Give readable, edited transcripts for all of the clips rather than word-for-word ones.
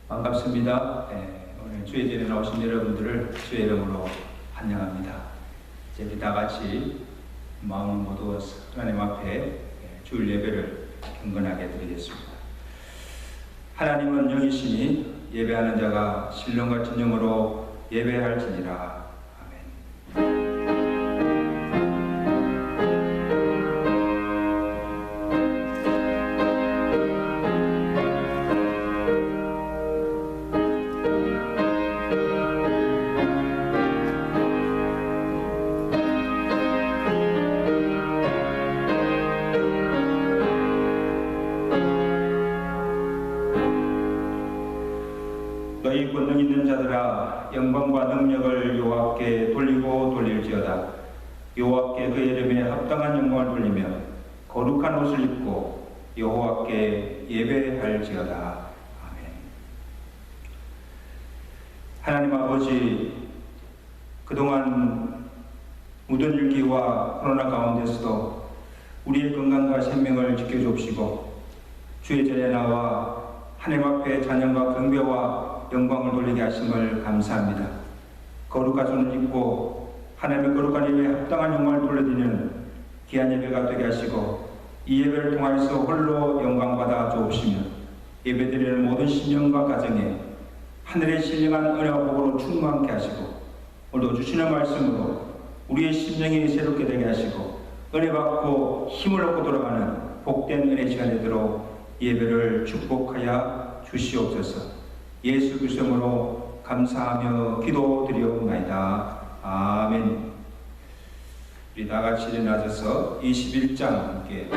반갑습니다. 오늘 주의 전에 나오신 여러분들을 주의 이름으로 환영합니다. 이제 우리 다 같이 마음을 모두 하나님 앞에 주일 예배를 경건하게 드리겠습니다. 하나님은 영이시니 예배하는 자가 신령과 진정으로 예배할지니라. 너희 권능 있는 자들아, 영광과 능력을 여호와께 돌리고 돌릴지어다. 여호와께 그의 이름에 합당한 영광을 돌리며 거룩한 옷을 입고 여호와께 예배할지어다. 아멘. 하나님 아버지, 그동안 모든 일기와 코로나 가운데서도 우리의 건강과 생명을 지켜주옵시고 주의 전에 나와 하나님 앞에 찬양과 경배와 영광을 돌리게 하심을 감사합니다. 거룩한 손을 입고 하나님의 거룩한 예배에 합당한 영광을 돌려드리는 귀한 예배가 되게 하시고 이 예배를 통하여서 홀로 영광받아 주옵시며 예배드리는 모든 신령과 가정에 하늘의 신령한 은혜와 복으로 충만케 하시고 오늘도 주시는 말씀으로 우리의 심령이 새롭게 되게 하시고 은혜 받고 힘을 얻고 돌아가는 복된 은혜 시간이 되도록 예배를 축복하여 주시옵소서. 예수 그리스도로 감사하며 기도드리옵나이다. 아멘. 우리 다 같이 일어나셔서 21장 함께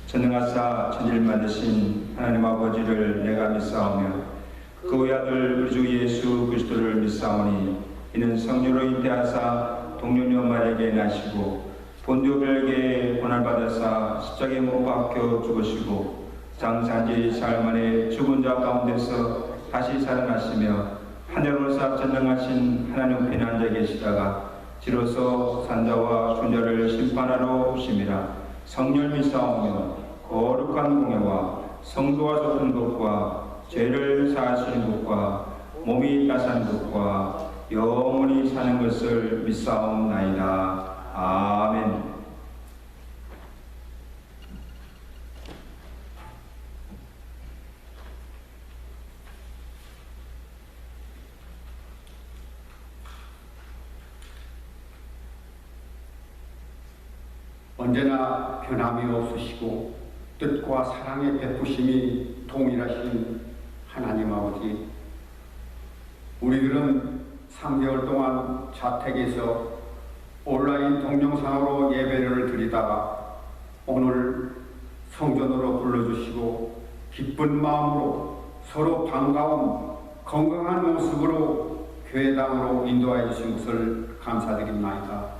전능하사 천지를 만드신 하나님 아버지를 내가 믿사오며 그 외아들 우리 주 예수 그리스도를 믿사오니 이는 성령으로 잉태하사 동료녀 마리아에게 나시고 본디오 빌라에게 고난을 받으사 십자가에 못 박혀 죽으시고 장사한 지 사흘 만에 죽은 자 가운데서 다시 살아나시며 하늘로 사 전능하신 하나님 편에 앉아 계시다가 지로서 산자와 존재를 심판하러 오심이라. 성령을 믿사오며 거룩한 공예와 성도와 섞는 것과 죄를 사하시는 것과 몸이 따사는 것과 영원히 사는 것을 믿사옵나이다. 아멘. 언제나 변함이 없으시고 뜻과 사랑의 베푸심이 동일하신 하나님 아버지, 우리들은 3개월 동안 자택에서 온라인 동영상으로 예배를 드리다가 오늘 성전으로 불러주시고 기쁜 마음으로 서로 반가운 건강한 모습으로 교회당으로 인도하여 주신 것을 감사드립니다.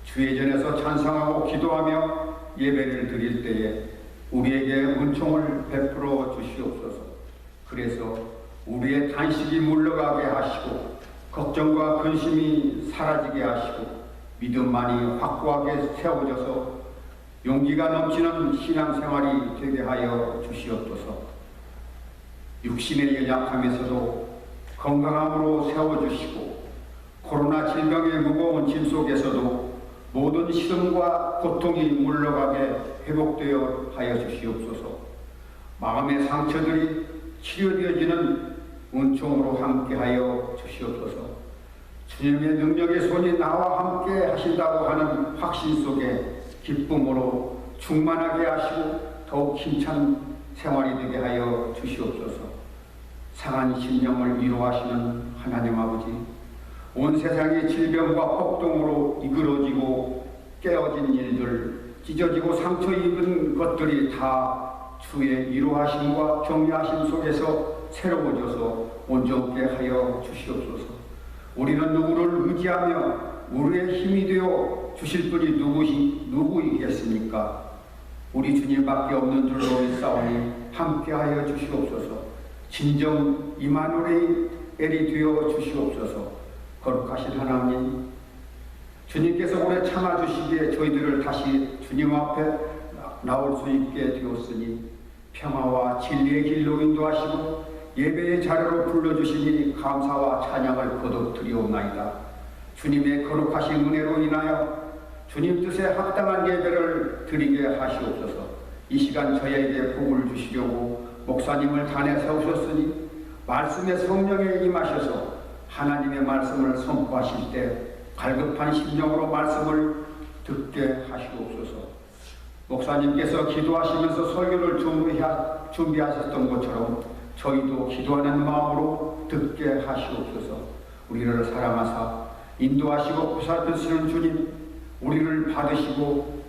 주의전에서 찬송하고 기도하며 예배를 드릴 때에 우리에게 은총을 베풀어 주시옵소서. 그래서 우리의 단식이 물러가게 하시고 걱정과 근심이 사라지게 하시고 믿음만이 확고하게 세워져서 용기가 넘치는 신앙생활이 되게 하여 주시옵소서. 육신의 연약함에서도 건강함으로 세워주시고 코로나 질병의 무거운 짐 속에서도 모든 시름과 고통이 물러가게 회복되어 하여 주시옵소서. 마음의 상처들이 치료되어지는 은총으로 함께하여 주시옵소서. 주님의 능력의 손이 나와 함께 하신다고 하는 확신 속에 기쁨으로 충만하게 하시고 더욱 힘찬 생활이 되게 하여 주시옵소서. 상한 심령을 위로하시는 하나님 아버지, 온 세상의 질병과 폭동으로 이끌어지고 깨어진 일들, 찢어지고 상처 입은 것들이 다 주의 위로하심과 격려하심 속에서 새로워져서 온전케 하여 주시옵소서. 우리는 누구를 의지하며 우리의 힘이 되어 주실 분이 누구이겠습니까? 우리 주님밖에 없는 줄로 싸우니 함께하여 주시옵소서. 진정 이마누엘이 되어 주시옵소서. 거룩하신 하나님, 주님께서 오래 참아주시기에 저희들을 다시 주님 앞에 나올 수 있게 되었으니 평화와 진리의 길로 인도하시고 예배의 자리로 불러주시니 감사와 찬양을 거듭 드리옵나이다. 주님의 거룩하신 은혜로 인하여 주님 뜻에 합당한 예배를 드리게 하시옵소서. 이 시간 저희에게 복을 주시려고 목사님을 단에 세우셨으니 말씀의 성령에 임하셔서 하나님의 말씀을 선포하실 때 갈급한 심령으로 말씀을 듣게 하시옵소서. 목사님께서 기도하시면서 설교를 준비하셨던 것처럼 저희도 기도하는 마음으로 듣게 하시옵소서. 우리를 사랑하사 인도하시고 보살피시는 주님, 우리를 받으시고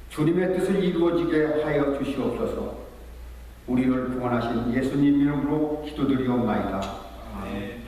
주님의 뜻을 이루어지게 하여 주시옵소서. 우리를 구원하신 예수님 이름으로 기도드리옵나이다. 아멘.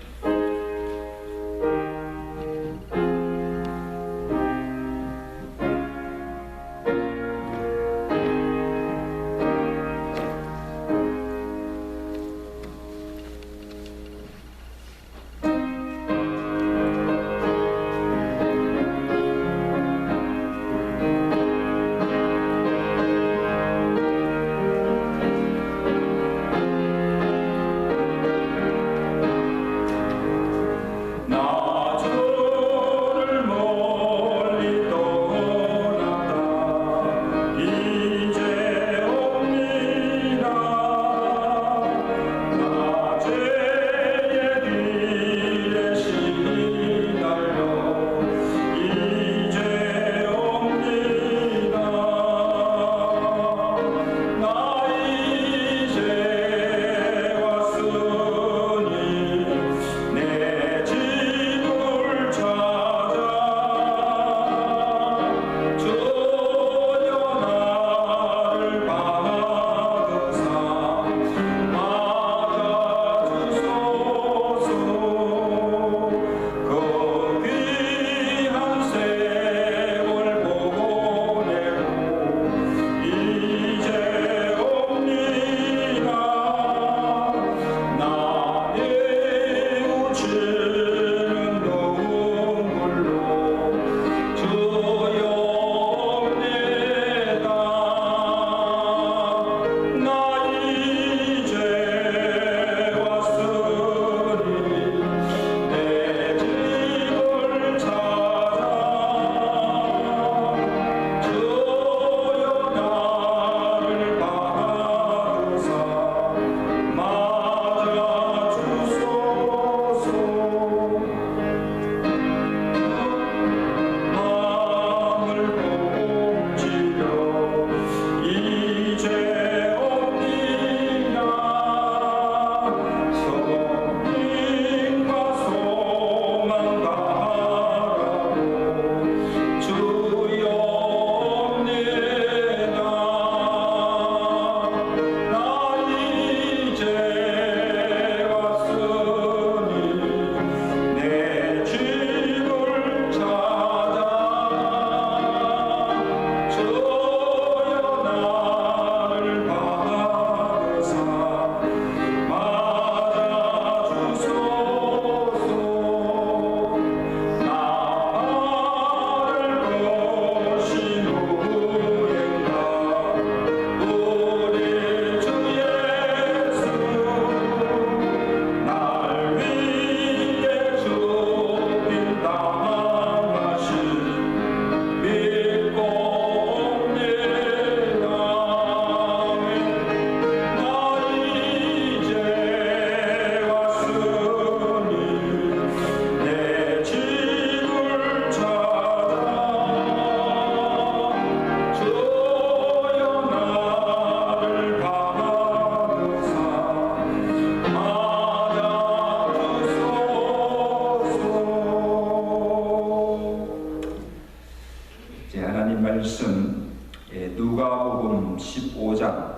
제 하나님 말씀 누가복음 15장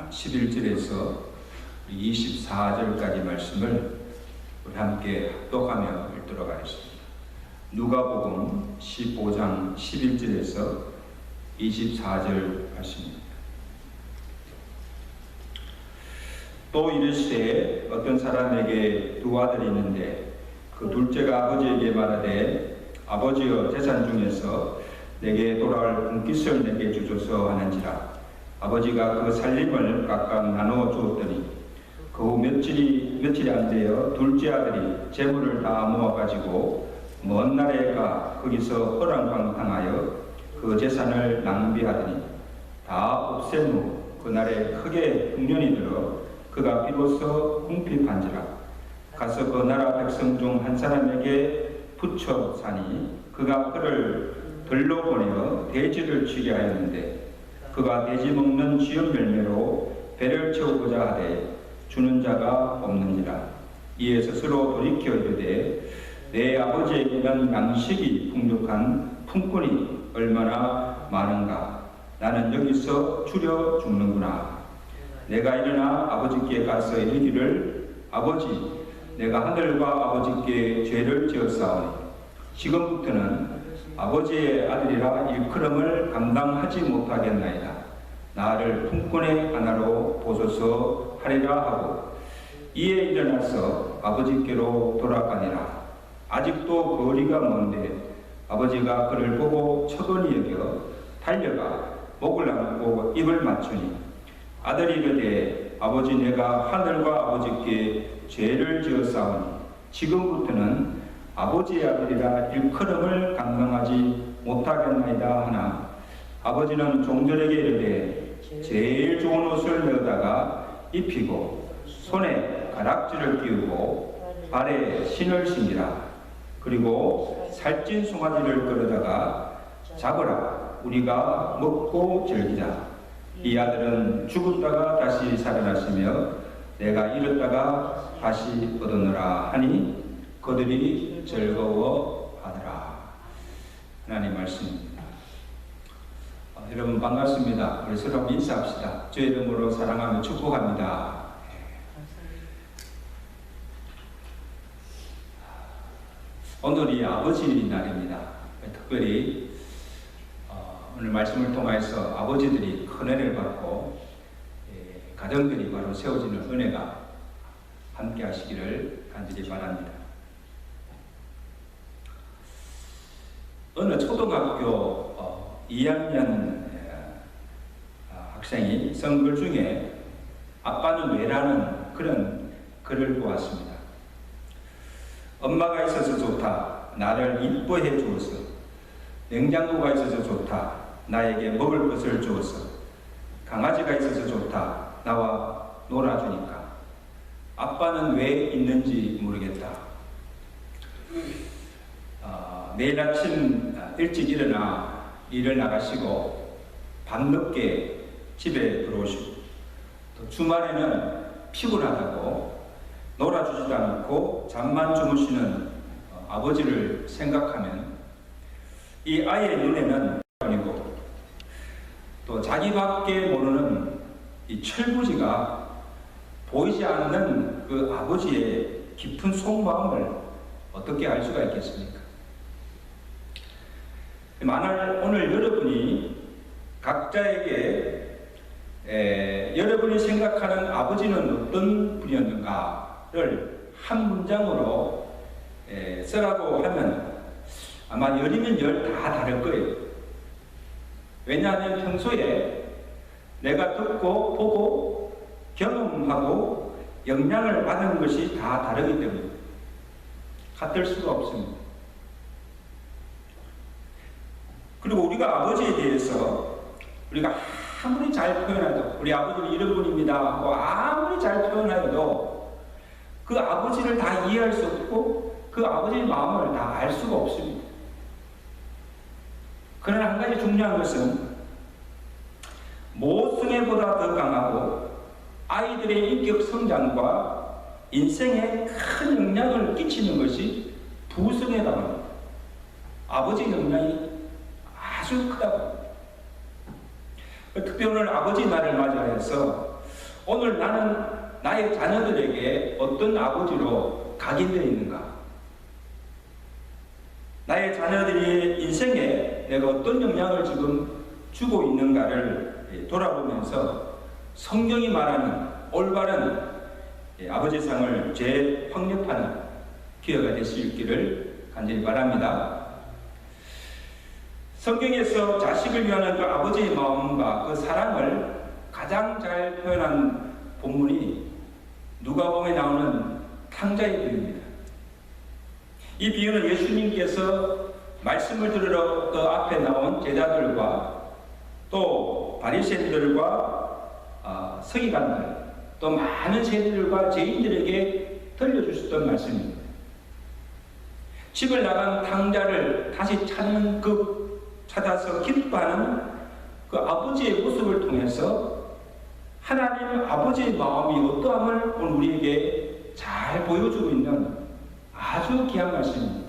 11절에서 24절까지 말씀을 우리 함께 합독하며 읽도록 하겠습니다. 누가복음 15장 11절에서 24절 말씀입니다. 또 이르시되 어떤 사람에게 두 아들이 있는데 그 둘째가 아버지에게 말하되 아버지여 재산 중에서 내게 돌아올 분깃을 내게 주소서 하는지라. 아버지가 그 살림을 각각 나누어 주었더니 그 후 며칠이 안 되어 둘째 아들이 재물을 다 모아가지고 먼 나라에 가 거기서 허랑방탕하여 그 재산을 낭비하더니 다 없앤 후 그날에 크게 흉년이 들어 그가 비로소 궁핍한지라. 가서 그 나라 백성 중 한 사람에게 붙여 사니 그가 그를 들로 보내어 돼지를 치게 하였는데 그가 돼지 먹는 쥐염 열매로 배를 채우고자 하되 주는 자가 없는지라. 이에 스스로 돌이켜 이르되 내 아버지에게는 양식이 풍족한 품꾼이 얼마나 많은가. 나는 여기서 추려 죽는구나. 내가 일어나 아버지께 가서 이르기를 아버지 내가 하늘과 아버지께 죄를 지었사오니 지금부터는 아버지의 아들이라 일컬음을 감당하지 못하겠나이다. 나를 품꾼의 하나로 보소서 하리라 하고 이에 일어나서 아버지께로 돌아가니라. 아직도 거리가 먼데 아버지가 그를 보고 척은히 여겨 달려가 목을 안고 입을 맞추니 아들이 이르되 아버지 내가 하늘과 아버지께 죄를 지었사오니 지금부터는 아버지의 아들이라 일컬음을 감당하지 못하겠나이다 하나 아버지는 종들에게 이르되 제일 좋은 옷을 내어다가 입히고 손에 가락지를 끼우고 발에 신을 신기라. 그리고 살찐 송아지를 끌어다가 잡으라. 우리가 먹고 즐기자. 이 아들은 죽었다가 다시 살아났으며 내가 잃었다가 다시 얻었노라 하니 그들이 즐거워하더라. 하나님 말씀입니다. 여러분 반갑습니다. 우리 서로 인사합시다. 주의 이름으로 사랑하며 축복합니다. 오늘이 아버지 날입니다. 특별히 오늘 말씀을 통해서 아버지들이 큰 은혜를 받고 가정들이 바로 세워지는 은혜가 함께 하시기를 간절히 바랍니다. 어느 초등학교 2학년 학생이 선글 중에 아빠는 왜라는 그런 글을 보았습니다. 엄마가 있어서 좋다. 나를 이뻐해 주어서. 냉장고가 있어서 좋다. 나에게 먹을 것을 주어서. 강아지가 있어서 좋다. 나와 놀아주니까. 아빠는 왜 있는지 모르겠다. 매일 아침 일찍 일어나 일을 나가시고 밤늦게 집에 들어오시고 또 주말에는 피곤하다고 놀아주지도 않고 잠만 주무시는 아버지를 생각하면 이 아이의 눈에는 아니고 또 자기밖에 모르는 이 철부지가 보이지 않는 그 아버지의 깊은 속마음을 어떻게 알 수가 있겠습니까? 만일 오늘 여러분이 각자에게 여러분이 생각하는 아버지는 어떤 분이었는가를 한 문장으로 쓰라고 하면 아마 열이면 열 다 다를 거예요. 왜냐하면 평소에 내가 듣고 보고 경험하고 영향을 받은 것이 다 다르기 때문에 같을 수가 없습니다. 그리고 우리가 아버지에 대해서 우리가 아무리 잘 표현해도 우리 아버지는 이런 분입니다 하고 아무리 잘 표현해도 그 아버지를 다 이해할 수 없고 그 아버지의 마음을 다 알 수가 없습니다. 그러나 한 가지 중요한 것은 모성애보다 더 강하고 아이들의 인격 성장과 인생에 큰 영향을 끼치는 것이 부성애라고 합니다. 아버지 영향이 아주 크다고 합니다. 특히 오늘 아버지 날을 맞이해서 오늘 나는 나의 자녀들에게 어떤 아버지로 각인되어 있는가? 나의 자녀들의 인생에 내가 어떤 영향을 지금 주고 있는가를 돌아보면서 성경이 말하는 올바른 아버지상을 재확립하는 기회가 될 수 있기를 간절히 바랍니다. 성경에서 자식을 위하는 그 아버지의 마음과 그 사랑을 가장 잘 표현한 본문이 누가복음에 나오는 탕자의 비유입니다. 이 비유는 예수님께서 말씀을 들으러 그 앞에 나온 제자들과 또 바리새인들과 서기관들 또 많은 세리들과 죄인들에게 들려주셨던 말씀입니다. 집을 나간 탕자를 다시 찾아서 기뻐하는 그 아버지의 모습을 통해서 하나님 아버지의 마음이 어떠함을 오늘 우리에게 잘 보여주고 있는 아주 귀한 말씀입니다.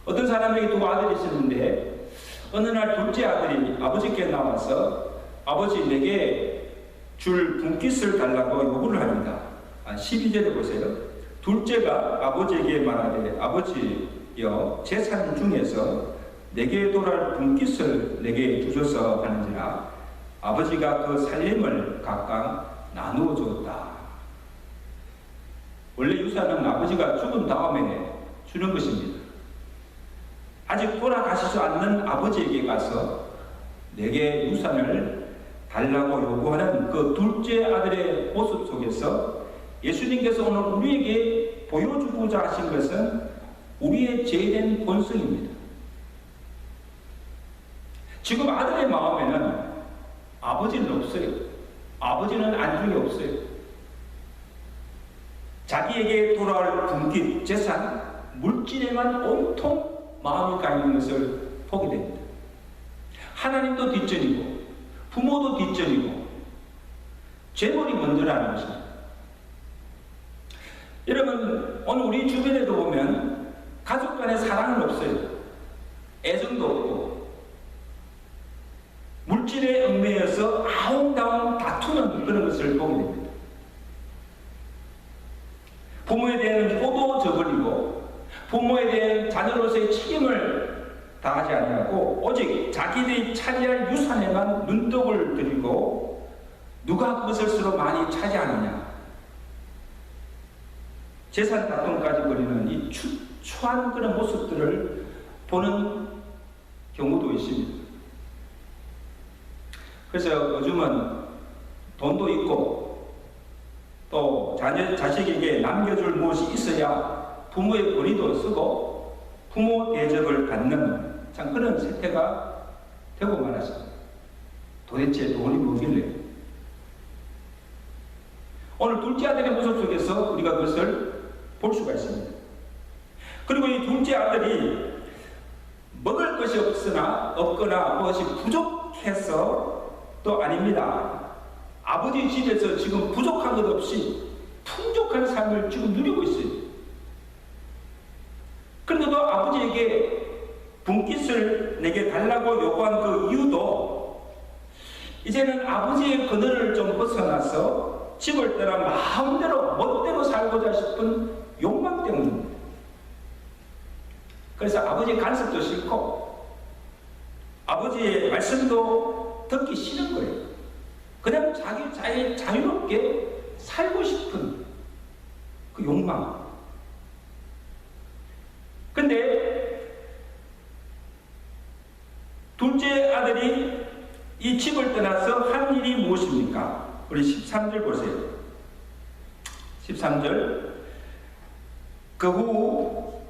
어떤 사람에게 두 아들이 있었는데 어느 날 둘째 아들이 아버지께 나와서 아버지 내게 줄 분깃을 달라고 요구를 합니다. 12절에 보세요. 둘째가 아버지에게 말하되 아버지여 재산 중에서 내게 돌아올 분깃을 내게 주셔서 하는지라 아버지가 그 살림을 각각 나누어 주었다. 원래 유산은 아버지가 죽은 다음에 주는 것입니다. 아직 돌아가시지 않는 아버지에게 가서 내게 유산을 달라고 요구하는 그 둘째 아들의 모습 속에서 예수님께서 오늘 우리에게 보여주고자 하신 것은 우리의 죄된 본성입니다. 지금 아들의 마음에는 아버지는 없어요. 아버지는 안중에 없어요. 자기에게 돌아올 분깃, 재산, 물질에만 온통 마음이 가 있는 것을 보게 됩니다. 하나님도 뒷전이고 부모도 뒷전이고 재물이 먼저라는 것입니다. 여러분 오늘 우리 주변에도 보면 가족 간의 사랑은 없어요. 애정도 없고 물질에 얽매여서 아웅다웅 다투는 그런 것을 보게 됩니다. 부모에 대한 효도 저버리고 부모에 대한 자녀로서의 책임을 다하지 아니하고 오직 자기들이 차지할 유산에만 눈독을 들이고 누가 그것을 서로 많이 차지하느냐 재산 다툼까지 벌이는 이 추한 그런 모습들을 보는 경우도 있습니다. 그래서 요즘은 돈도 있고 또 자식에게 남겨줄 무엇이 있어야 부모의 권위도 쓰고 부모 대접을 받는 참 그런 세태가 되고 말았습니다. 도대체 돈이 뭐길래? 오늘 둘째 아들의 모습 속에서 우리가 그것을 볼 수가 있습니다. 그리고 이 둘째 아들이 먹을 것이 없거나 무엇이 부족해서 또 아닙니다. 아버지 집에서 지금 부족한 것 없이 풍족한 삶을 지금 누리고 있어요. 그런데도 아버지에게 분깃을 내게 달라고 요구한 그 이유도 이제는 아버지의 그늘을 좀 벗어나서 집을 떠나 마음대로 멋대로 살고자 싶은 욕망 때문입니다. 그래서 아버지의 간섭도 싫고 아버지의 말씀도 듣기 싫은 거예요. 그냥 자기 자유롭게 살고 싶은 그 욕망. 근데 둘째 아들이 이 집을 떠나서 한 일이 무엇입니까? 우리 13절 보세요. 13절 그 후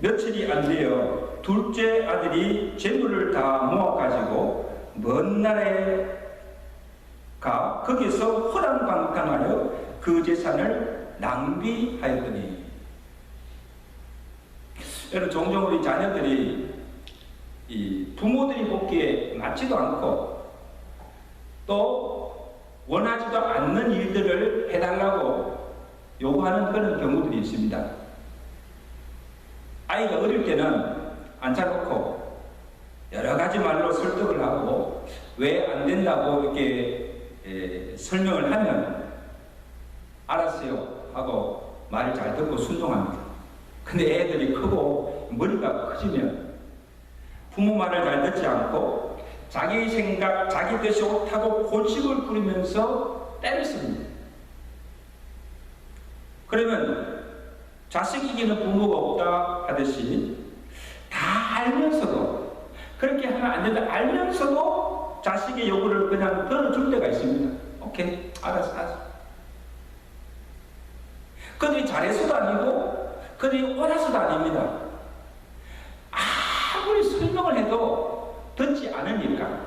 며칠이 안 되어 둘째 아들이 재물을 다 모아가지고 먼 나라에 가 거기서 호랑방탕하여 그 재산을 낭비하였더니 여러분 종종 우리 자녀들이 이 부모들이 보기에 맞지도 않고 또 원하지도 않는 일들을 해달라고 요구하는 그런 경우들이 있습니다. 아이가 어릴 때는 앉혀놓고 여러 가지 말로 설득을 하고 왜 안 된다고 이렇게 설명을 하면 알았어요 하고 말을 잘 듣고 순종합니다. 근데 애들이 크고 머리가 커지면 부모 말을 잘 듣지 않고 자기 생각, 자기 뜻이 옳다고 고집을 부리면서 때를 씁니다. 그러면 자식 이기는 부모가 없다 하듯이 다 알면서도 그렇게 하면 안 된다 알면서도 자식의 요구를 그냥 들어줄 때가 있습니다. 오케이, 알았어. 그들이 잘해서도 아니고 그들이 옳아서도 아닙니다. 아무리 설명을 해도 듣지 않으니까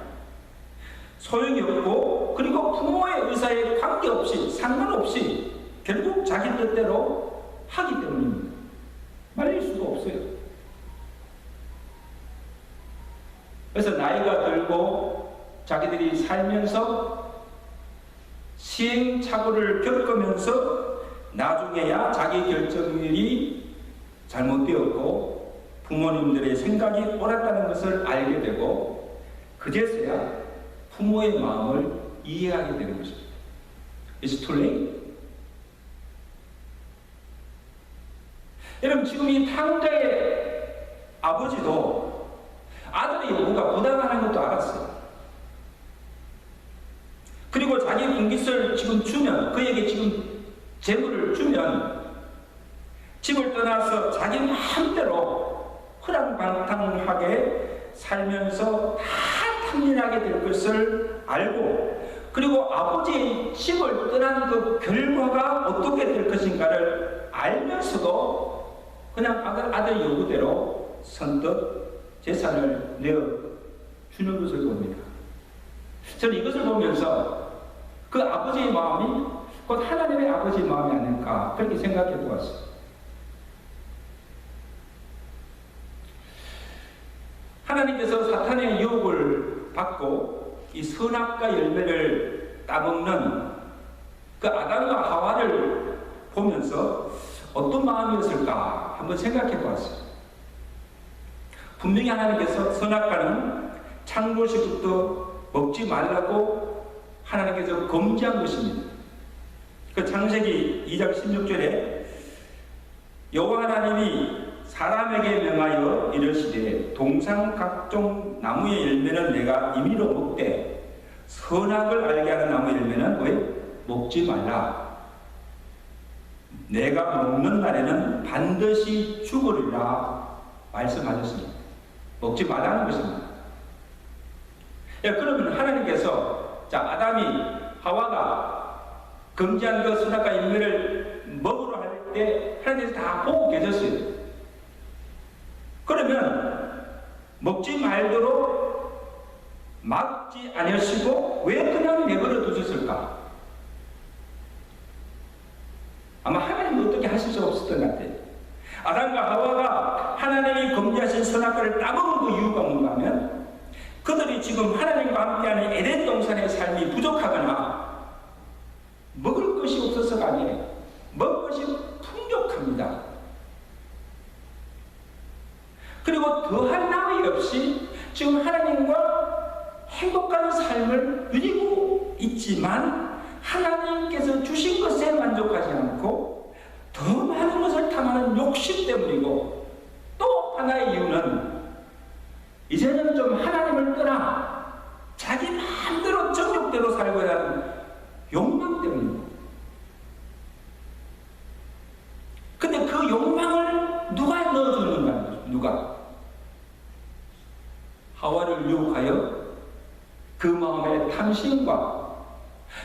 소용이 없고, 그리고 부모의 의사에 관계없이 상관없이 결국 자기 뜻대로 하기 때문입니다. 말릴 수가 없어요. 그래서 나이가 들고 자기들이 살면서 시행착오를 겪으면서 나중에야 자기 결정이 잘못되었고 부모님들의 생각이 옳았다는 것을 알게 되고 그제서야 부모의 마음을 이해하게 되는 것입니다. It's too late. 여러분, 지금 이 탕자의 아버지도 아들의 요구가 부당하는 것도 알았어요. 그리고 자기 분깃을 지금 주면, 그에게 지금 재물을 주면 집을 떠나서 자기 마음대로 허랑방탕하게 살면서 다 탐진하게 될 것을 알고, 그리고 아버지의 집을 떠난 그 결과가 어떻게 될 것인가를 알면서도 그냥 아들 요구대로 선뜻 재산을 내어주는 것을 봅니다. 저는 이것을 보면서 그 아버지의 마음이 곧 하나님의 아버지의 마음이 아닐까 그렇게 생각해 보았어요. 하나님께서 사탄의 유혹을 받고 이 선악과 열매를 따먹는 그 아담과 하와를 보면서 어떤 마음이었을까 한번 생각해 보았어요. 분명히 하나님께서 선악과는 창조시부터 먹지 말라고 하나님께서 금지한 것입니다. 그 창세기 2장 16절에 여호와 하나님이 사람에게 명하여 이르시되 동상 각종 나무의 열매는 내가 임의로 먹되 선악을 알게 하는 나무의 열매는 왜 먹지 말라. 내가 먹는 날에는 반드시 죽으리라 말씀하셨습니다. 먹지 말라는 것입니다. 그러면 하나님께서 아담이 하와가 금지한 그 선악과 열매를 먹으러 할 때 하나님께서 다 보고 계셨어요. 그러면 먹지 말도록 막지 아니하시고 왜 그냥 내버려 두셨을까? 아마 하나님은 어떻게 하실 수 없었던 것 같아요. 아담과 하와가 하나님이 금지하신 선악과를 따먹은 그 이유가 뭔가 하면 그들이 지금 하나님과 함께하는 에덴 동산의 삶이 부족하거나 먹을 것이 없어서가 아니에요. 먹을 것이 풍족합니다. 그리고 더할 나위 없이 지금 하나님과 행복한 삶을 누리고 있지만 하나님께서 주신 것에 만족하지 않고 더 많은 것을 탐하는 욕심 때문이고, 또 하나의 이유는 이제는 좀 하나님을 떠나 자기 마음대로 정욕대로 살고자 하는 욕망 때문입니다. 근데 그 욕망을 누가 넣어주는가? 누가? 하와를 유혹하여 그 마음의 탐심과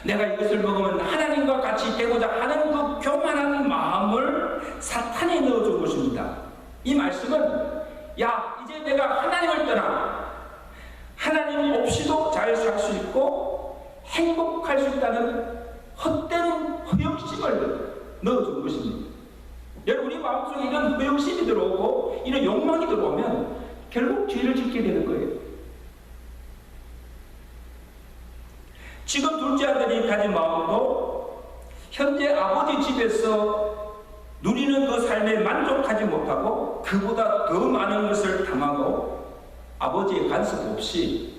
내가 이것을 먹으면 하나님과 같이 되고자 하는 그 교만한 마음을 사탄이 넣어준 것입니다. 이 말씀은 야, 이제 내가 하나님을 떠나 하나님 없이도 잘 살 수 있고 행복할 수 있다는 헛된 허영심을 넣어준 것입니다. 여러분, 우리 마음속에 이런 허영심이 들어오고 이런 욕망이 들어오면 결국 죄를 짓게 되는 거예요. 지금 둘째 아들이 가진 마음도 현재 아버지 집에서 누리는 그 삶에 만족하지 못하고 그보다 더 많은 것을 탐하고 아버지의 간섭 없이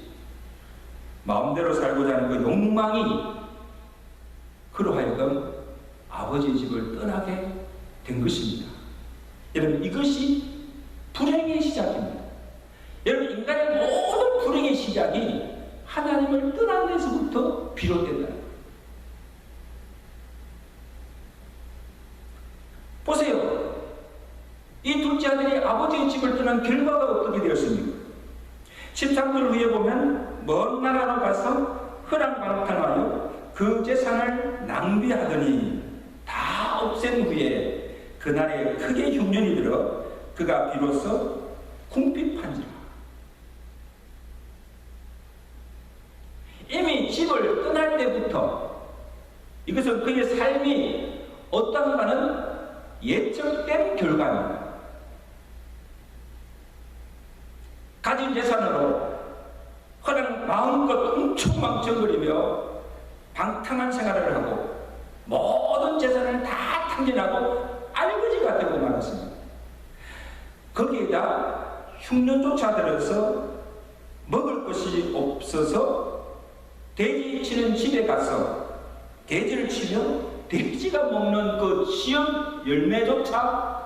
마음대로 살고자 하는 그 욕망이 그로 하여금 아버지의 집을 떠나게 된 것입니다. 여러분, 이것이 불행의 시작입니다. 여러분, 인간의 모든 불행의 시작이 하나님을 떠난 데서부터 비롯된다. 보세요. 이 둘째 아들이 아버지의 집을 떠난 결과가 어떻게 되었습니까? 13절 후에 보면 먼 나라로 가서 허랑방탕하여 그 재산을 낭비하더니 다 없앤 후에 그날에 크게 흉년이 들어 그가 비로소 궁핍한지라. 이미 집을 떠날 때부터 이것은 그의 삶이 어떤가는 예측된 결과입니다. 가진 재산으로 그냥 마음껏 흥청망청거리며 방탕한 생활을 하고 모든 재산을 다 탕진하고 알거지가 되고 말았습니다. 거기에다 흉년조차 들어서 먹을 것이 없어서 돼지 치는 집에 가서 돼지를 치며 돼지가 먹는 그 시험 열매조차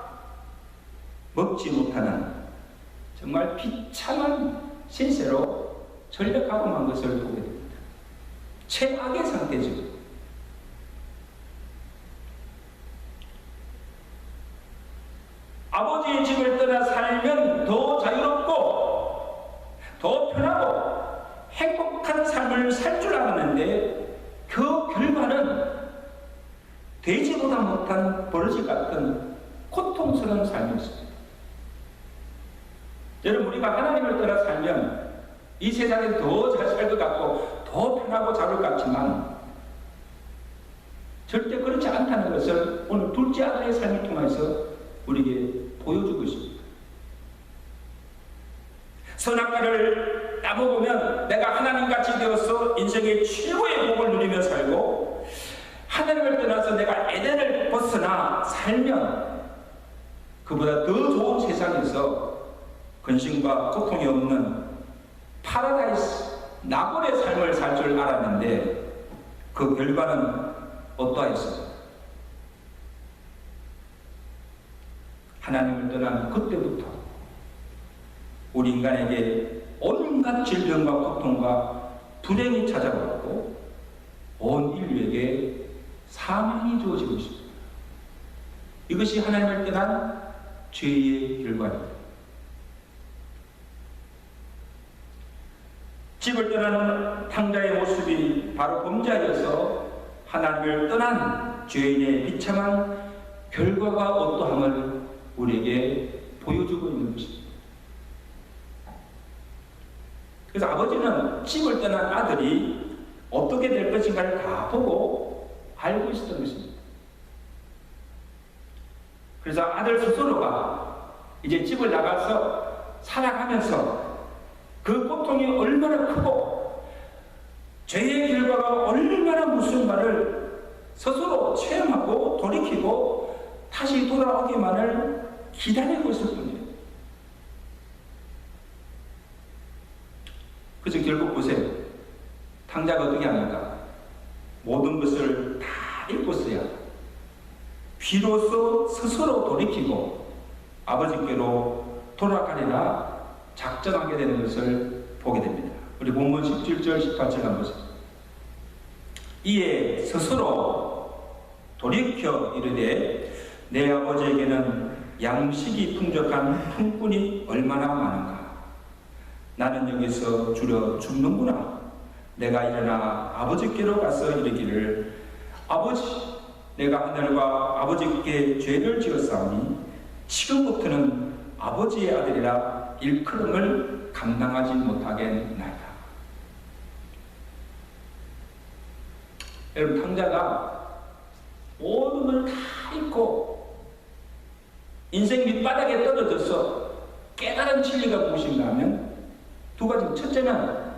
먹지 못하는 정말 비참한 신세로 전락하고 만 것을 보게 됩니다. 최악의 상태죠. 아버지의 집을 떠나 살면 더 자유롭고 더 편하고 행복한 삶을 살 줄 알았는데 그 결과는 돼지보다 못한 버러지 같은 고통스러운 삶이었습니다. 여러분, 우리가 하나님을 떠나 살면 이 세상에 더 잘 살 것 같고 더 편하고 잘 것 같지만 절대 그렇지 않다는 것을 오늘 둘째 아들의 삶을 통해서 우리에게 보여주고 있습니다. 선악과를 따먹으면 내가 하나님같이 되어서 인생의 최고의 복을 누리며 살고, 하나님을 떠나서 내가 에덴을 벗어나 살면 그보다 더 좋은 세상에서 근심과 고통이 없는 파라다이스, 낙원의 삶을 살 줄 알았는데 그 결과는 어떠하였습니까? 하나님을 떠난 그때부터 우리 인간에게 온갖 질병과 고통과 불행이 찾아왔고 온 인류에게 사망이 주어지고 있습니다. 이것이 하나님을 떠난 죄의 결과입니다. 집을 떠나는 탕자의 모습이 바로 범죄하여서 하나님을 떠난 죄인의 비참한 결과가 어떠함을 우리에게 보여주고 있는 것입니다. 그래서 아버지는 집을 떠난 아들이 어떻게 될 것인가를 다 보고 알고 있었던 것입니다. 그래서 아들 스스로가 이제 집을 나가서 살아가면서 그 고통이 얼마나 크고 죄의 결과가 얼마나 무서운가를 스스로 체험하고 돌이키고 다시 돌아오기만을 기다리고 있을 뿐이에요. 그래서 결국 보세요. 탕자가 어떻게 합니까? 모든 것을 다 읽었어야 비로소 스스로 돌이키고 아버지께로 돌아가리라 작정하게 되는 것을 보게 됩니다. 우리 본문 17절 18절 한번 보세요. 이에 스스로 돌이켜 이르되 내 아버지에게는 양식이 풍족한 품꾼이 얼마나 많은가. 나는 여기서 줄여 죽는구나. 내가 일어나 아버지께로 가서 이르기를 아버지, 내가 하늘과 아버지께 죄를 지었사오니 지금부터는 아버지의 아들이라 일컬음을 감당하지 못하겠나이다. 여러분, 탕자가 모든 걸 다 잊고 인생 밑바닥에 떨어져서 깨달은 진리가 무엇인가 하면 두 가지. 첫째는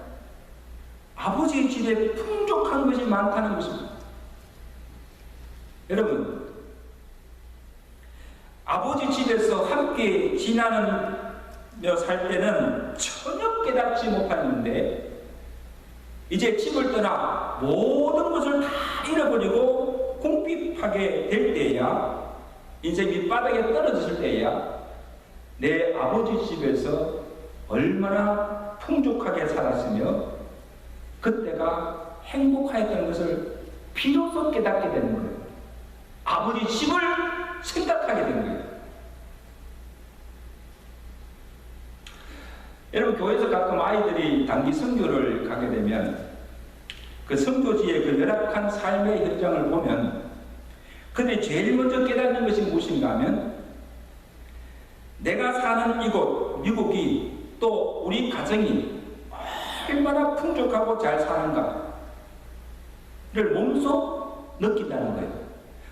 아버지의 집에 풍족한 것이 많다는 것입니다. 여러분, 아버지 집에 집에서 함께 지내며 살 때는 전혀 깨닫지 못했는데 이제 집을 떠나 모든 것을 다 잃어버리고 궁핍하게 될 때야, 인생 밑바닥에 떨어졌을 때야 내 아버지 집에서 얼마나 풍족하게 살았으며 그때가 행복하였다는 것을 비로소 깨닫게 되는 거예요. 아버지 집을 생각하게 된 거예요. 여러분, 교회에서 가끔 아이들이 단기 선교를 가게 되면 그 선교지의 그 열악한 삶의 현장을 보면 그들이 제일 먼저 깨닫는 것이 무엇인가 하면 내가 사는 이곳, 미국이 또 우리 가정이 얼마나 풍족하고 잘 사는가를 몸소 느낀다는 거예요.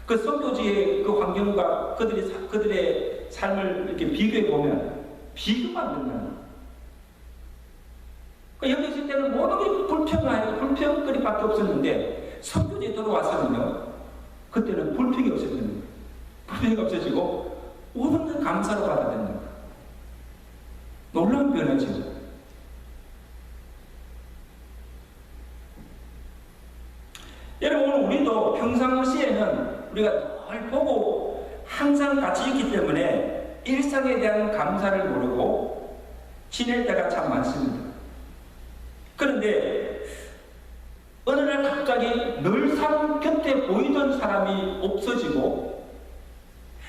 그 선교지의 그 환경과 그들의 삶을 이렇게 비교해 보면 비교가 안 된다는 거예요. 여기 있을 때는 모든 게 불평거리밖에 없었는데 선교지에 들어와서는요, 그때는 불평이 없어지는 거예요. 불평이 없어지고 모든 걸 감사로 받아들이는 거예요. 놀라운 변화죠. 여러분, 오늘 우리도 평상시에는 우리가 늘 보고 항상 같이 있기 때문에 일상에 대한 감사를 모르고 지낼 때가 참 많습니다. 그런데 어느 날 갑자기 늘상 곁에 보이던 사람이 없어지고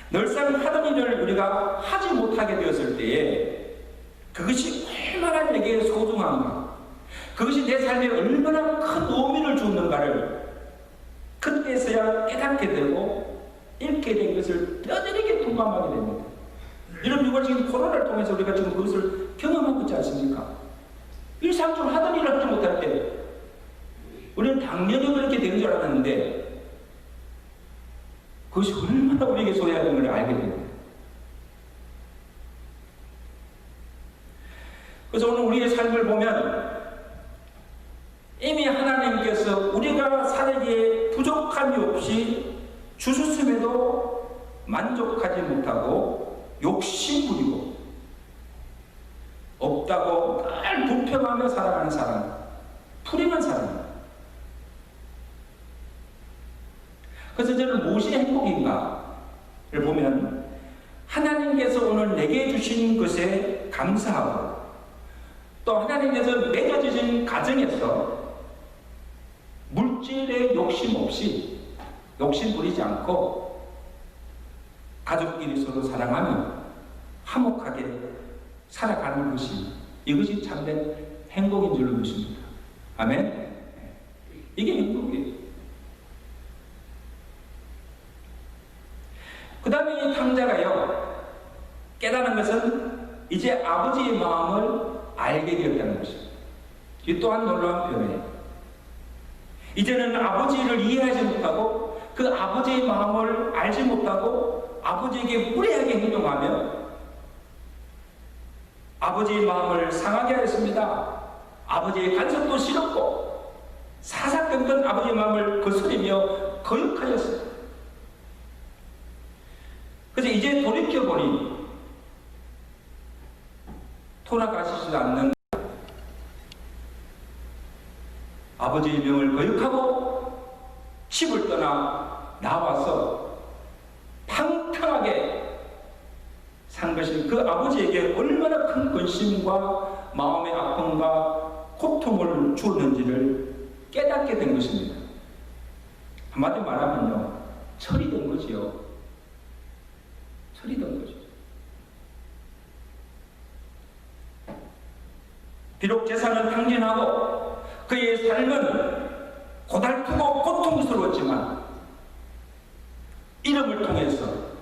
늘상 하던 일을 우리가 하지 못하게 되었을 때에 그것이 얼마나 내게 소중한가, 그것이 내 삶에 얼마나 큰 의미를 주는가를 그때서야 깨닫게 되고 잃게 된 것을 뼈저리게 동감하게 됩니다. 여러분, 이걸 지금 코로나를 통해서 우리가 지금 그것을 경험하고 있지 않습니까? 일상적으로 하던 일을 하지 못할 때 우리는 당연히 그렇게 되는 줄 알았는데 그것이 얼마나 우리에게 소외하는 걸 알게 됩니다. 그래서 오늘 우리의 삶을 보면 이미 하나님께서 우리가 살기에 부족함이 없이 주셨음에도 만족하지 못하고 욕심부리고 없다고 늘 불평하며 살아가는 사람, 불행한 사람. 그래서 저는 무엇이 행복인가를 보면 하나님께서 오늘 내게 주신 것에 감사하고 또 하나님께서 맺어주신 가정에서 물질에 욕심 없이 욕심 부리지 않고 가족끼리 서로 사랑하며 화목하게 살아가는 것이, 이것이 참된 행복인 줄로 믿습니다. 아멘? 이게 행복이에요. 그 다음에 이 탕자가요, 깨달은 것은 이제 아버지의 마음을 알게 되었다는 것입니다. 이 또한 놀라운 변화예요. 이제는 아버지를 이해하지 못하고 그 아버지의 마음을 알지 못하고 아버지에게 무례하게 행동하며 아버지의 마음을 상하게 하였습니다. 아버지의 간섭도 싫었고 사사건건 아버지의 마음을 거스리며 거역하였어요. 그래서 이제 돌이켜보니 돌아가시지도 않는 아버지의 명을 거역하고 집을 떠나 나와서 팡팡하게 산 것이 그 아버지에게 얼마나 큰 근심과 마음의 아픔과 고통을 주었는지를 깨닫게 된 것입니다. 한마디로 말하면요, 철이 든 거지요. 철이 든 거죠. 비록 재산은 탕진하고 그의 삶은 고달프고 고통스러웠지만 이름을 통해서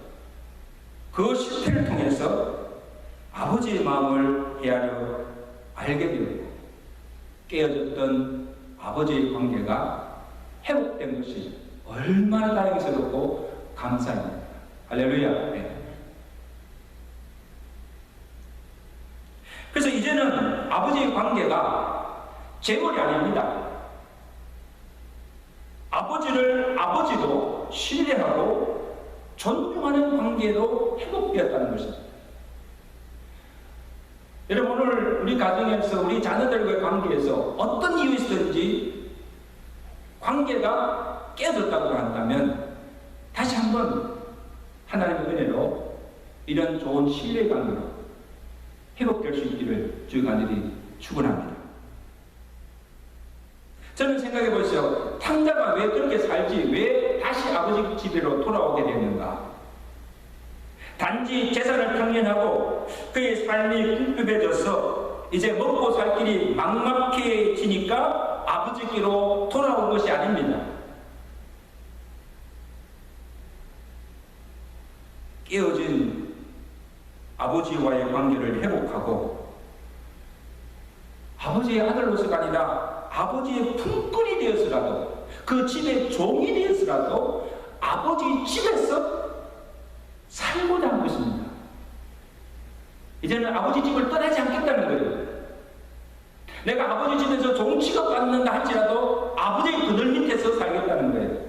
그 실패를 통해서 아버지의 마음을 헤아려 알게 되었고 깨어졌던 아버지의 관계가 회복된 것이 얼마나 다행스럽고 감사합니다. 할렐루야. 네. 그래서 이제는 아버지의 관계가 재물이 아닙니다. 아버지를 아버지로 신뢰하고 존중하는 관계로 회복되었다는 것입니다. 여러분, 오늘 우리 가정에서 우리 자녀들과의 관계에서 어떤 이유 있든지 관계가 깨졌다고 한다면 다시 한번 하나님의 은혜로 이런 좋은 신뢰관계로 회복될 수 있기를 주의 간절히 축원합니다. 저는 생각해 보세요. 탕자가 왜 그렇게 살지? 왜 다시 아버지 집으로 돌아오게 됐는가? 단지 재산을 탕련하고 그의 삶이 궁핍해져서 이제 먹고 살 길이 막막해지니까 아버지께로 돌아온 것이 아닙니다. 깨어진 아버지와의 관계를 회복하고 아버지의 아들로서가 아니라 아버지의 품꾼이 되어서라도 그 집의 종이 되어서라도 아버지 집에서 살고자 한 것입니다. 이제는 아버지 집을 떠나지 않겠다는 거예요. 내가 아버지 집에서 종 취급받는다 할지라도 아버지의 그늘 밑에서 살겠다는 거예요.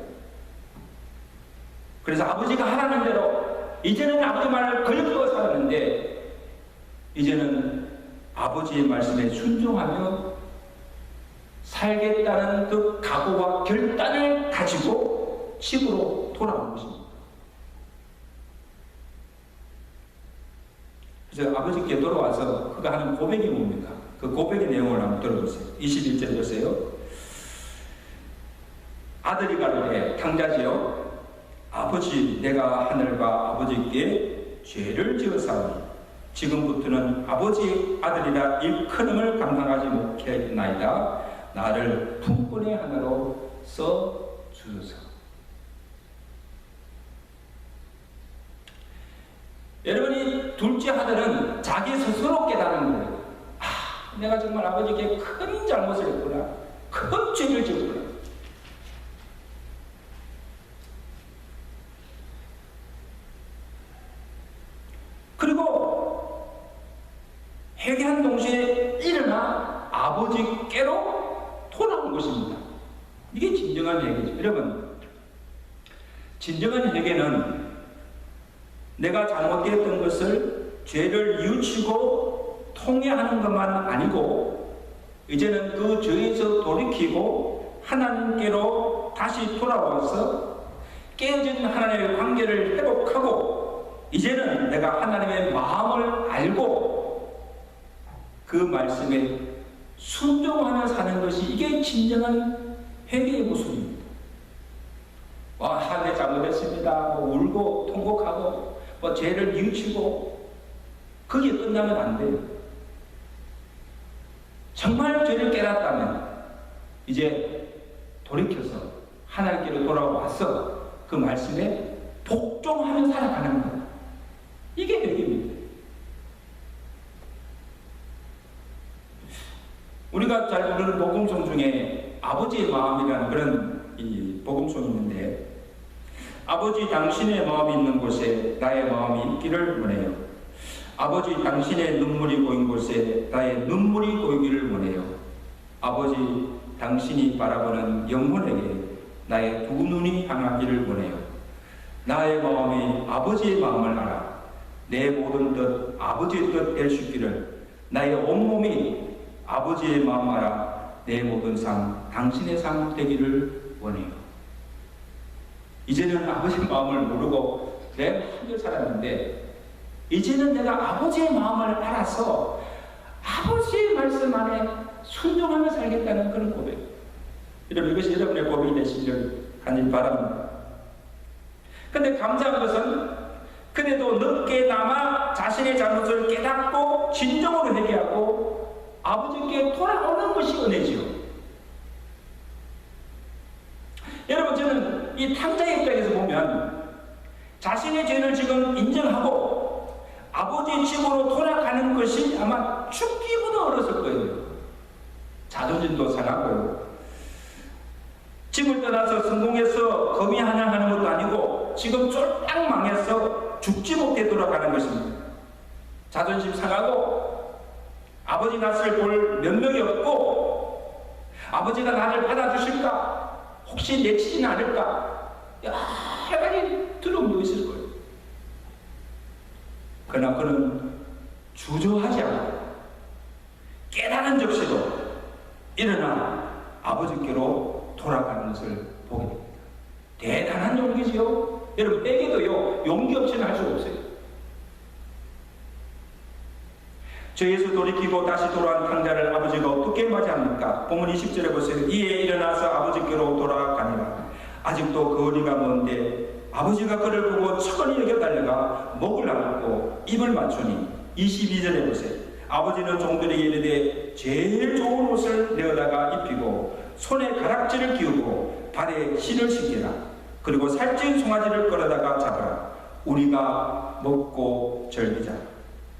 그래서 아버지가 하라는 대로 이제는 아버지 말을 걸고 살았는데 이제는 아버지의 말씀에 순종하며 살겠다는 그 각오와 결단을 가지고 집으로 돌아온 것입니다. 그래서 아버지께 돌아와서 그가 하는 고백이 뭡니까? 그 고백의 내용을 한번 들어보세요. 21절 보세요. 아들이 가로되 탕자지요 아버지 내가 하늘과 아버지께 죄를 지었사오니 지금부터는 아버지 아들이라 일컬음을 감당하지 못하나이다. 나를 품꾼의 하나로 써주소서. 여러분이 둘째 아들은 자기 스스로 깨닫는 거예요. 아, 내가 정말 아버지께 큰 잘못을 했구나. 큰 죄를 지었구나. 그리고 회개한 동시에 일어나 아버지께로 돌아온 것입니다. 이게 진정한 회개죠. 여러분, 진정한 회개는 내가 잘못되었던 것을 죄를 뉘우치고 통회하는 것만 아니고 이제는 그 죄에서 돌이키고 하나님께로 다시 돌아와서 깨어진 하나님의 관계를 회복하고 이제는 내가 하나님의 마음을 알고 그 말씀에 순종하며 사는 것이 이게 진정한 회개의 모습입니다. 와, 내 잘못했습니다. 뭐 울고 통곡하고 뭐 죄를 뉘우치고 거기에 끝나면 안 돼요. 정말 죄를 깨닫다면 이제 돌이켜서 하나님께로 돌아와서 그 말씀에 복종하며 살아가는 거예요. 이게 회개입니다. 우리가 잘 부르는 복음송 중에 아버지의 마음이라는 그런 이 복음송이 있는데 아버지 당신의 마음이 있는 곳에 나의 마음이 있기를 원해요. 아버지 당신의 눈물이 고인 곳에 나의 눈물이 고이기를 원해요. 아버지 당신이 바라보는 영혼에게 나의 두 눈이 향하기를 원해요. 나의 마음이 아버지의 마음을 알아 내 모든 뜻 아버지의 뜻 될 수 있기를 나의 온몸이 아버지의 마음 알아 내 모든 삶 당신의 삶 되기를 원해요. 이제는 아버지의 마음을 모르고 내가 한결 살았는데 이제는 내가 아버지의 마음을 알아서 아버지의 말씀 안에 순종하며 살겠다는 그런 고백. 여러분, 이것이 여러분의 고백이 되시길 간절히 바랍니다. 근데 감사한 것은 그래도 늦게나마 자신의 잘못을 깨닫고 진정으로 회개하고 아버지께 돌아오는 것이 은혜지요. 여러분, 저는 이 탕자의 입장에서 보면 자신의 죄를 지금 인정하고 아버지 집으로 돌아가는 것이 아마 죽기보다 어렸을 거예요. 자존심도 상하고 집을 떠나서 성공해서 검이 하나 하는 것도 아니고 지금 쫄딱 망해서 죽지 못해 돌아가는 것입니다. 자존심 상하고 아버지 낯을 볼 몇 명이 없고 아버지가 나를 받아주실까? 혹시 내치지는 않을까? 여러 가지 두려움도 있을 거예요. 그러나 그는 주저하지 않고 깨달은 적시도 일어나 아버지께로 돌아가는 것을 보게 됩니다. 대단한 용기지요. 여러분, 에게도요 용기 없이는 할 수가 없어요. 저에서 돌이키고 다시 돌아온 탕자를 아버지가 어떻게 맞이합니까? 본문 20절에 보세요. 이에 일어나서 아버지께로 돌아가니라. 아직도 거리가 먼데 아버지가 그를 보고 천히 여겨 달려가 목을 안고 입을 맞추니 22절에 보세요. 아버지는 종들에게 이르되 제일 좋은 옷을 내어다가 입히고 손에 가락지를 끼우고 발에 실을 신기라. 그리고 살찐 송아지를 끌어다가 잡아라. 우리가 먹고 즐기자.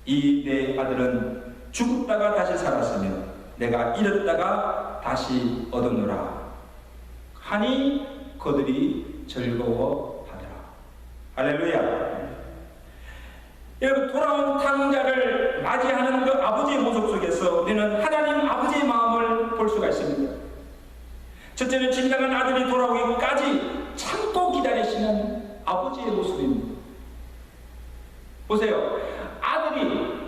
이 내 아들은 죽었다가 다시 살았으며 내가 잃었다가 다시 얻었노라 하니 그들이 즐거워하더라. 할렐루야. 여러분, 돌아온 탕자를 맞이하는 그 아버지의 모습 속에서 우리는 하나님 아버지의 마음을 볼 수가 있습니다. 첫째는 진정한 아들이 돌아오기까지 참고 기다리시는 아버지의 모습입니다. 보세요. 아들이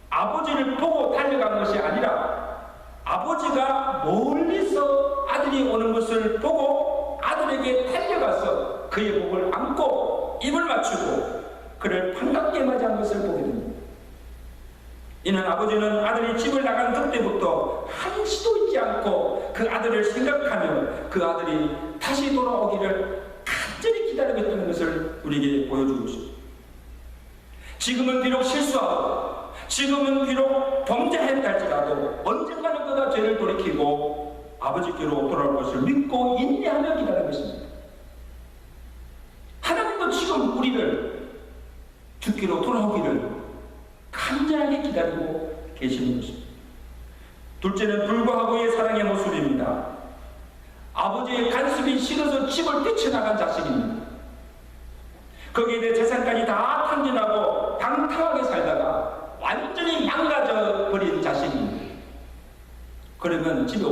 아버지를 보고 달려간 것이 아니라 아버지가 멀리서 아들이 오는 것을 보고 아들에게 달려가서 그의 목을 안고 입을 맞추고 그를 반갑게 맞이한 것을 보게 됩니다. 이는 아버지는 아들이 집을 나간 그때부터 한시도 잊지 않고 그 아들을 생각하며 그 아들이 다시 돌아오기를 간절히 기다리고 있다는 것을 우리에게 보여주고 있습니다. 지금은 비록 실수하고 지금은 비록 범죄했다 할지라도 언젠가는 그가 죄를 돌이키고 아버지께로 돌아올 것을 믿고 인내하며 기다리고 있습니다. 하나님도 지금 우리를 죽기로 돌아오기를 간절하게 기다리고 계시는 것입니다. 둘째는 불구하고의 사랑의 모습입니다. 아버지의 간섭이 싫어서 집을 뛰쳐나간 자식입니다. 거기에 대해 재산까지 다 탕진하고 방탕하게 살다가 완전히 망가져 버린 자식입니다. 그러면 집에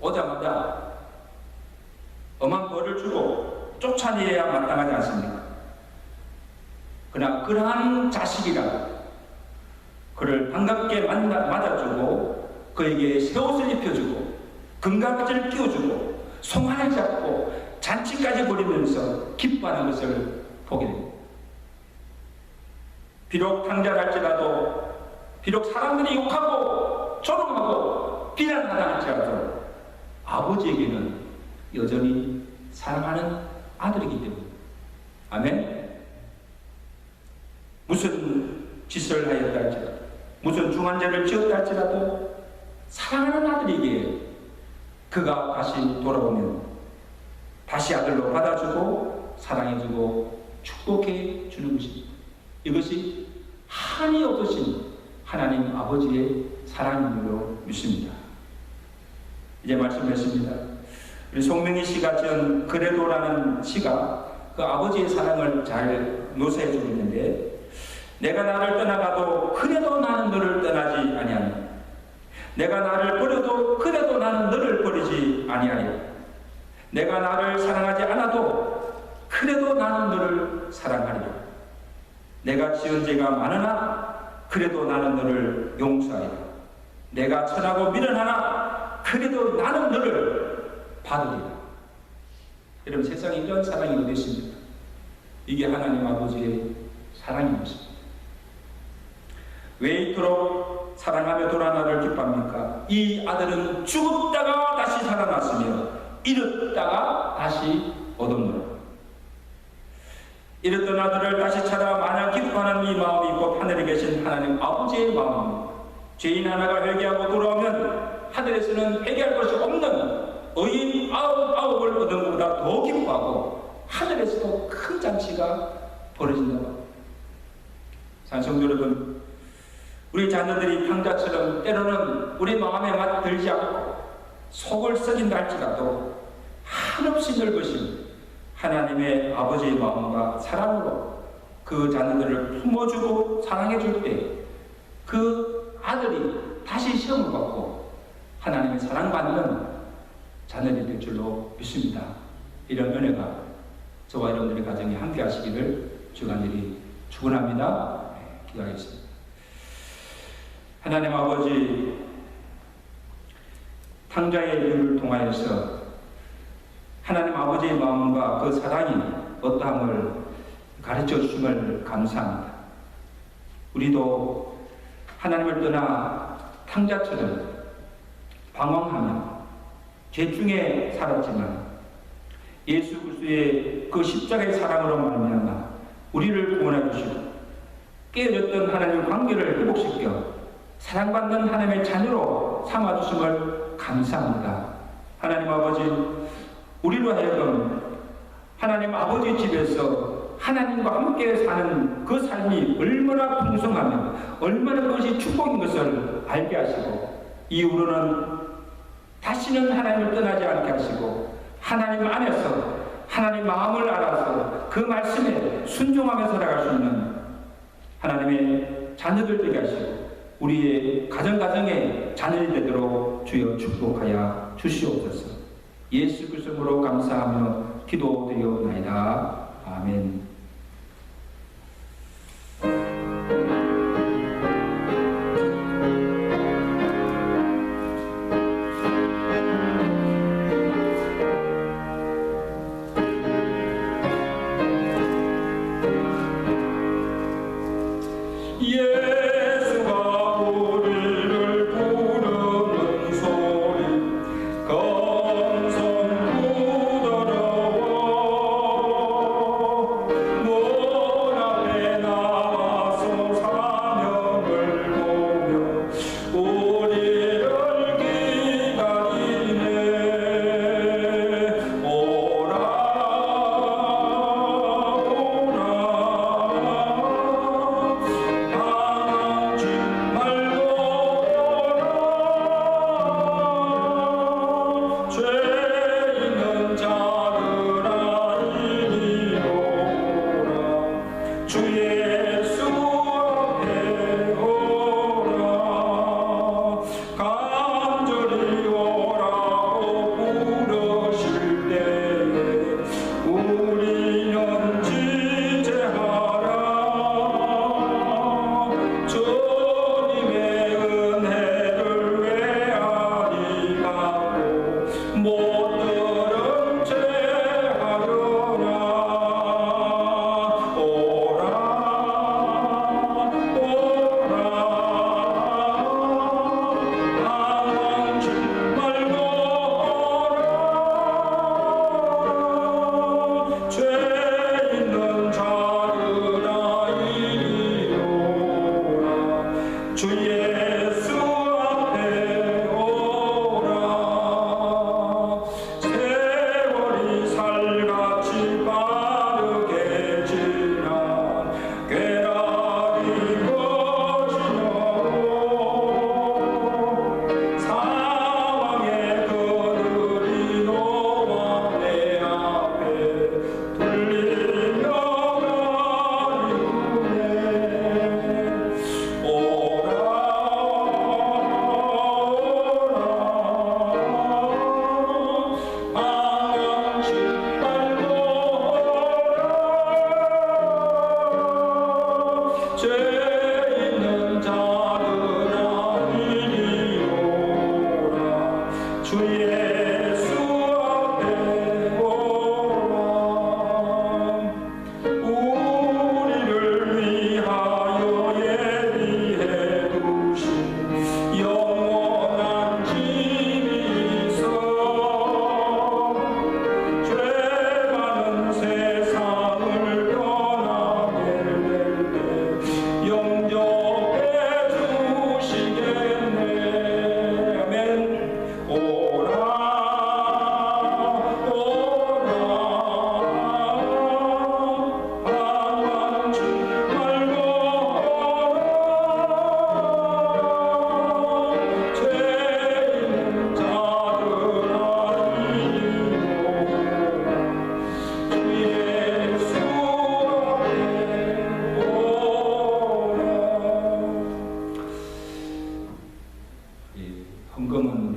오자마자 엄한 벌을 주고 쫓아내야 마땅하지 않습니까? 그러나 그러한 자식이라 그를 반갑게 맞아주고 그에게 새 옷을 입혀주고 금강아지를 끼워주고 송아를 잡고 잔치까지 벌이면서 기뻐하는 것을 보게 됩니다. 비록 탕자랄지라도 비록 사람들이 욕하고 조롱하고 비난하다 할지라도 아버지에게는 여전히 사랑하는 아들이기 때문입니다. 아멘. 무슨 짓을 하였다 할지라도 무슨 중한죄를 지었다 할지라도 사랑하는 아들에게 그가 다시 돌아오면 다시 아들로 받아주고 사랑해주고 축복해 주는 것입니다. 이것이 한이 없으신 하나님 아버지의 사랑임으로 믿습니다. 이제 말씀했습니다. 우리 송명희 씨가 지은 그래도라는 시가 그 아버지의 사랑을 잘 묘사해 주고 있는데, 내가 나를 떠나가도 그래도 나는 너를 떠나지 아니하니, 내가 나를 버려도 그래도 나는 너를 버리지 아니하리, 내가 나를 사랑하지 않아도 그래도 나는 너를 사랑하리라. 내가 지은 죄가 많으나 그래도 나는 너를 용서하리라. 내가 천하고 미련하나 그래도 나는 너를 받으리라. 여러분, 세상에 이런 사랑이 어디 있습니까? 이게 하나님 아버지의 사랑인 것입니다. 왜 이토록 사랑하며 돌아나를 기뻐합니까? 이 아들은 죽었다가 다시 살아났으며 잃었다가 다시 얻었노라. 잃었던 아들을 다시 찾아 마냥 기뻐하는 이 마음이 곧 하늘에 계신 하나님 아버지의 마음입니다. 죄인 하나가 회개하고 돌아오면 하늘에서는 회개할 것이 없는 의인 99을 얻은 것보다 더 기뻐하고 하늘에서도 큰 잔치가 벌어진다고 합니다. 산성도 여러분, 우리 자녀들이 탕자처럼 때로는 우리 마음에 맞들지 않고 속을 썩인다 할지라도 한없이 넓으신 하나님의 아버지의 마음과 사랑으로 그 자녀들을 품어주고 사랑해줄 때 그 아들이 다시 시험을 받고 하나님의 사랑받는 자녀들이 될 줄로 믿습니다. 이런 은혜가 저와 여러분들의 가정에 함께 하시기를 주간절히 축원합니다. 기도하겠습니다. 하나님 아버지, 탕자의 일을 통하여서 하나님 아버지의 마음과 그 사랑이 어떠함을 가르쳐 주심을 감사합니다. 우리도 하나님을 떠나 탕자처럼 방황하며 죄 중에 살았지만 예수 그리스도의 그 십자가의 사랑으로 말미암아 우리를 구원해 주시고 깨어졌던 하나님의 관계를 회복시켜 사랑받는 하나님의 자녀로 삼아주심을 감사합니다. 하나님 아버지, 우리로 하여금 하나님 아버지 집에서 하나님과 함께 사는 그 삶이 얼마나 풍성하며 얼마나 그것이 축복인 것을 알게 하시고 이후로는 다시는 하나님을 떠나지 않게 하시고 하나님 안에서 하나님 마음을 알아서 그 말씀에 순종하며 살아갈 수 있는 하나님의 자녀들 되게 하시고 우리의 가정가정의 자녀이 되도록 주여 축복하여 주시옵소서. 예수 그리스도로 감사하며 기도드리옵나이다. 아멘.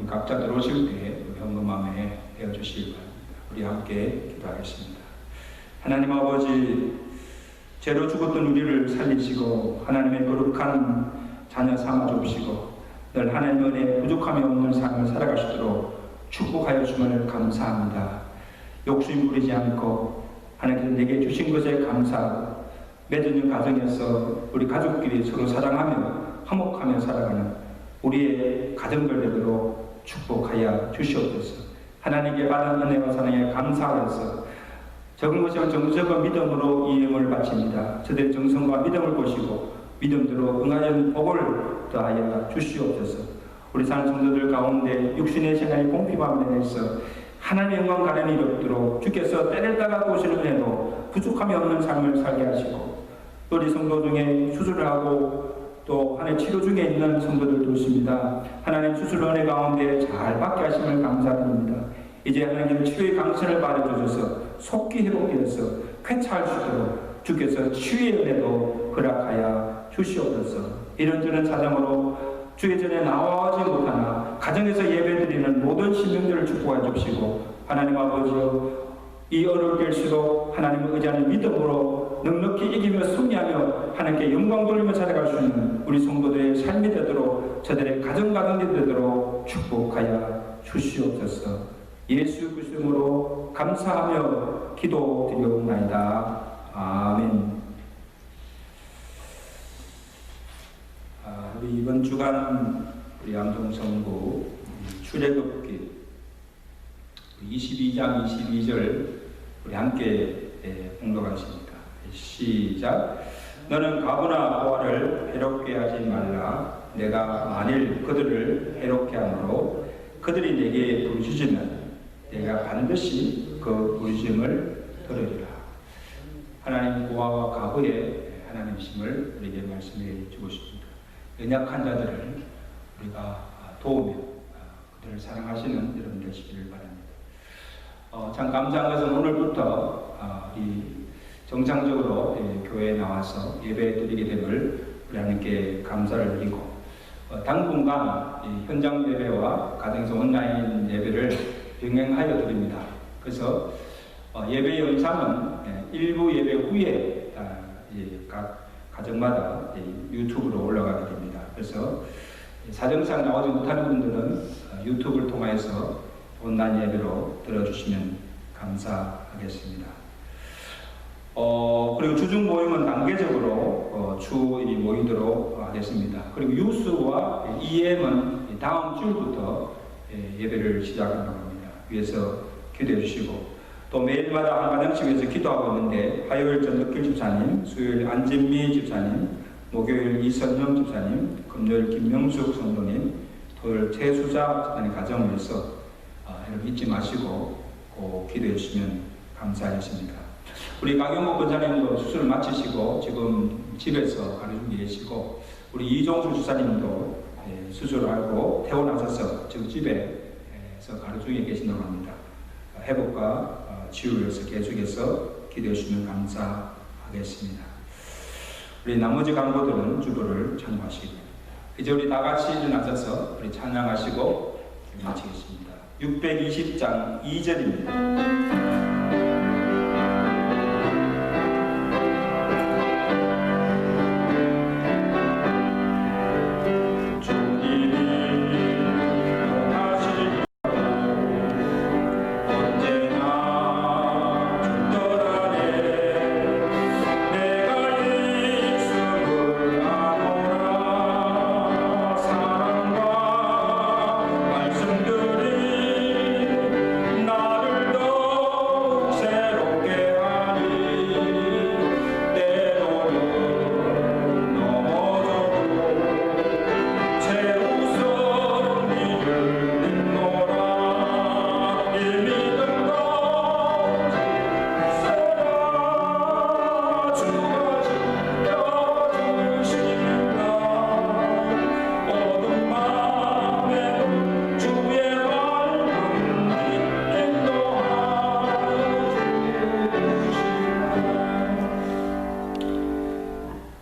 각자 들어오실 때 현금함에 되어주시기 바랍니다. 우리 함께 기도하겠습니다. 하나님 아버지, 죄로 죽었던 우리를 살리시고 하나님의 거룩한 자녀 삼아 주시고 늘 하나님 은혜에 부족함이 없는 삶을 살아가시도록 축복하여 주심을 감사합니다. 욕심 부리지 않고 하나님께서 내게 주신 것에 감사하고 맺어진 가정에서 우리 가족끼리 서로 사랑하며 화목하며 살아가는 우리의 가정들 되도록 축복하여 주시옵소서. 하나님께 받은 은혜와 사랑에 감사하여서 적은 것이면 정성과 믿음으로 이 예물을 바칩니다. 저들의 정성과 믿음을 보시고 믿음대로 응하여 복을 더하여 주시옵소서. 우리 사는 성도들 가운데 육신의 생활이 공피함에 대해서 하나님의 영광 가는 일이 없도록 주께서 때를 따라 도시는 은혜로 부족함이 없는 삶을 살게 하시고 우리 성도 중에 수술을 하고 또 하나님 치료 중에 있는 성도들도 있습니다. 하나님 수술 은혜 가운데 잘 받게 하심을 감사드립니다. 이제 하나님 치료의 강선을 받아주셔서 속기 회복되어서 쾌차할 수 있도록 주께서 치유의 은혜도 허락하여 주시옵소서. 이런저런 사정으로 주의 전에 나와오지 못하나 가정에서 예배드리는 모든 신령들을 축복해 주시고 하나님 아버지여 이 어려울 때일수록 하나님을 의지하는 믿음으로 넉넉히 이기며 승리하며 하나님께 영광 돌리며 살아갈 수 있는 우리 성도들의 삶이 되도록 저들의 가정 가정이 되도록 축복하여 주시옵소서. 예수 그리스도로 감사하며 기도드리옵나이다. 아멘. 우리 이번 주간 우리 암동성구 출애굽기 22장 22절 우리 함께 봉독하십니다. 시작. 너는 가부나 보아를 해롭게 하지 말라. 내가 만일 그들을 해롭게 하므로 그들이 내게 부르짖으면 내가 반드시 그 부르짖음을 들으리라. 하나님 보아와 가부의 하나님심을 우리에게 말씀해 주고 싶습니다. 연약한 자들을 우리가 도우며 그들을 사랑하시는 여러분 되시기를 바랍니다. 참 감사한 것은 오늘부터 이 정상적으로 교회에 나와서 예배 드리게 됨을 우리 하나님께 감사를 드리고 당분간 현장 예배와 가정에서 온라인 예배를 병행하여 드립니다. 그래서 예배 영상은 일부 예배 후에 각 가정마다 유튜브로 올라가게 됩니다. 그래서 사정상 나오지 못하는 분들은 유튜브를 통해서 온라인 예배로 들어주시면 감사하겠습니다. 그리고 주중 모임은 단계적으로 주 1이 모이도록 하겠습니다. 그리고 유스와 EM은 다음 주부터 예배를 시작한다고 합니다. 위에서 기도해 주시고 또 매일마다 한 가정씩에서 기도하고 있는데 화요일 전덕길 집사님, 수요일 안진미 집사님, 목요일 이선영 집사님, 금요일 김명숙 성도님, 토요일 최수자 집사님 가정에서 여러분 잊지 마시고 꼭 기도해 주시면 감사하겠습니다. 우리 강영국 권사님도 수술을 마치시고 지금 집에서 가르치고 계시고 우리 이종수 주사님도 수술을 하고 퇴원하셔서 지금 집에서 가르치고 계신다고 합니다. 회복과 치유를 위해서 계속해서 기도해 주시면 감사하겠습니다. 우리 나머지 강도들은 주보를 참고하시기 바랍니다. 이제 우리 다 같이 일어나셔서 우리 찬양하시고 마치겠습니다. 620장 2절입니다.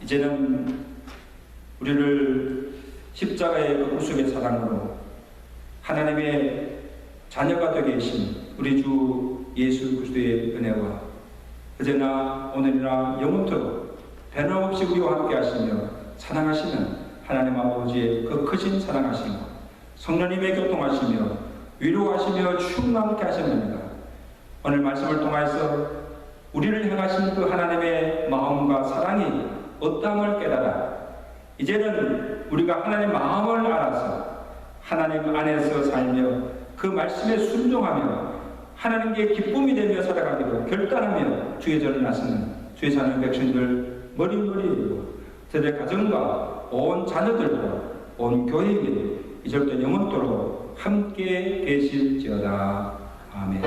이제는 우리를 십자가의 그 구속의 사랑으로 하나님의 자녀가 되게 하신 우리 주 예수 그리스도의 은혜와 어제나 오늘이나 영원토록 변함없이 우리와 함께 하시며 사랑하시는 하나님 아버지의 그 크신 사랑하심과 성령님의 교통하시며 위로하시며 충만케 하십니다. 오늘 말씀을 통해서 우리를 향하신 그 하나님의 마음과 사랑이 어떠함을 깨달아 이제는 우리가 하나님의 마음을 알아서 하나님 안에서 살며 그 말씀에 순종하며 하나님께 기쁨이 되며 살아가기로 결단하며 주의 전을 나서는 주의 사는 백성들 머리머리 그들의 가정과 온 자녀들과 온 교회에 이제부터 영원토록 함께 계실지어다. 아멘.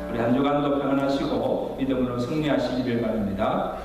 우리 한 주간도 평안하시고 믿음으로 승리하시기를 바랍니다.